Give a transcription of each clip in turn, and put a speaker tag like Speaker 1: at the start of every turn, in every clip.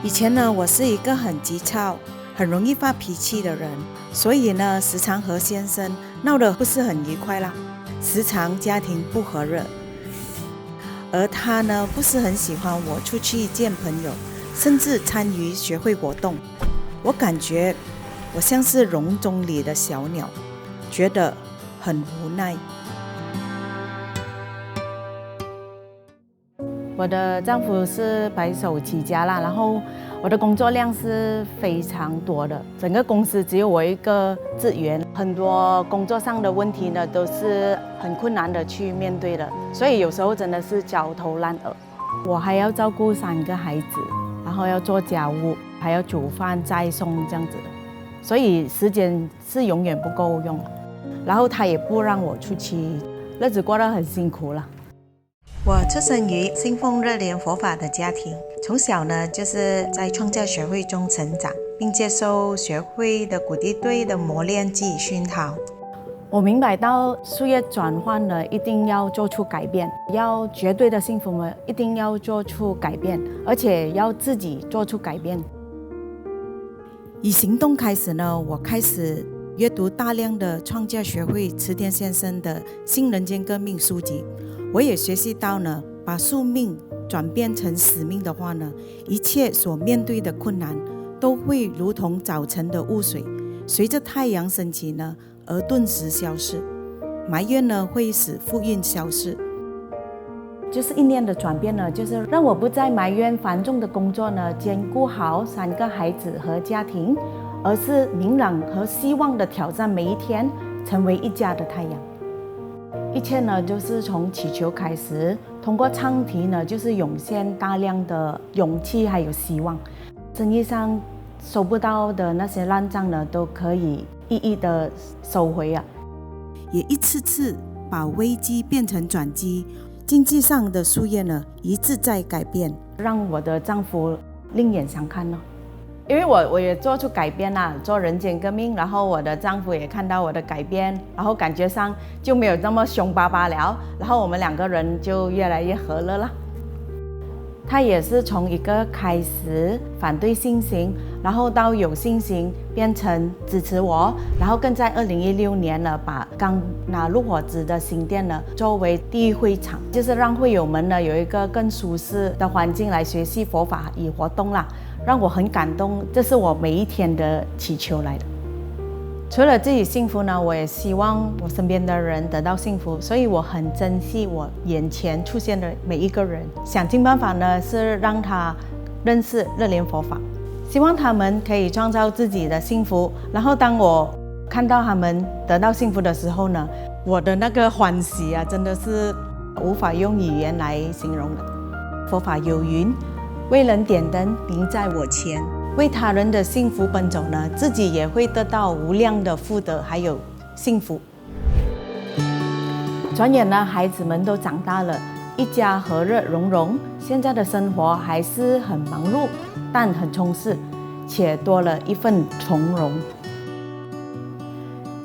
Speaker 1: 以前呢，我是一个很急躁、很容易发脾气的人，所以呢，时常和先生闹得不是很愉快啦，时常家庭不和乐。而他呢，不是很喜欢我出去见朋友，甚至参与学会活动。我感觉我像是笼中里的小鸟，觉得很无奈。我的丈夫是白手起家啦，然后我的工作量是非常多的，整个公司只有我一个职员，很多工作上的问题呢都是很困难的去面对的，所以有时候真的是焦头烂额。我还要照顾3个孩子，然后要做家务，还要煮饭再送这样子，所以时间是永远不够用。然后他也不让我出去，日子过得很辛苦了。我出生于信奉热莲佛法的家庭，从小呢就是在创教学会中成长，并接受学会的鼓励队的磨练及熏陶。我明白到事业转换呢，一定要做出改变，要绝对的幸福呢，一定要做出改变，而且要自己做出改变。以行动开始呢，我开始阅读大量的创教学会池田先生的新人间革命书籍。我也学习到呢，把宿命转变成使命的话呢，一切所面对的困难都会如同早晨的雾水，随着太阳升起呢而顿时消失。埋怨呢会使福运消失。就是一念的转变呢，就是让我不再埋怨繁重的工作呢，兼顾好3个孩子和家庭，而是明朗和希望的挑战每一天，成为一家的太阳。一切呢，就是从祈求开始，通过唱题呢，就是涌现大量的勇气还有希望。生意上收不到的那些烂账呢，都可以一一的收回啊，也一次次把危机变成转机。经济上的夙愿呢，一直在改变，让我的丈夫另眼相看了。因为我也做出改变啦，做人间革命，然后我的丈夫也看到我的改变，然后感觉上就没有那么凶巴巴了，然后我们2个人就越来越和乐了。他也是从一个开始反对信心，然后到有信心变成支持我，然后更在2016年呢，把刚拿入伙子的新店呢作为第一会场，就是让会友们呢有一个更舒适的环境来学习佛法与活动啦，让我很感动，这是我每一天的祈求来的。除了自己幸福呢，我也希望我身边的人得到幸福，所以我很珍惜我眼前出现的每一个人，想尽办法呢是让他认识热莲佛法，希望他们可以创造自己的幸福。然后当我看到他们得到幸福的时候呢，我的那个欢喜啊，真的是无法用语言来形容的。佛法有云，为人点灯，明在我前。为他人的幸福奔走呢，自己也会得到无量的福德还有幸福。转眼呢，孩子们都长大了，一家和乐融融。现在的生活还是很忙碌，但很充实，且多了一份从容。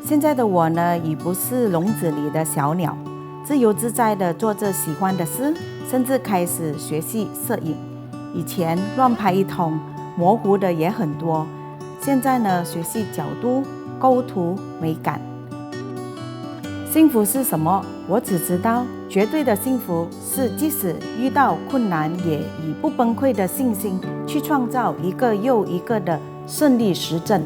Speaker 1: 现在的我呢，已不是笼子里的小鸟，自由自在地做着喜欢的事，甚至开始学习摄影。以前乱拍一通，模糊的也很多，现在呢，学习角度、构图、美感。幸福是什么？我只知道，绝对的幸福是即使遇到困难，也以不崩溃的信心去创造一个又一个的顺利实证。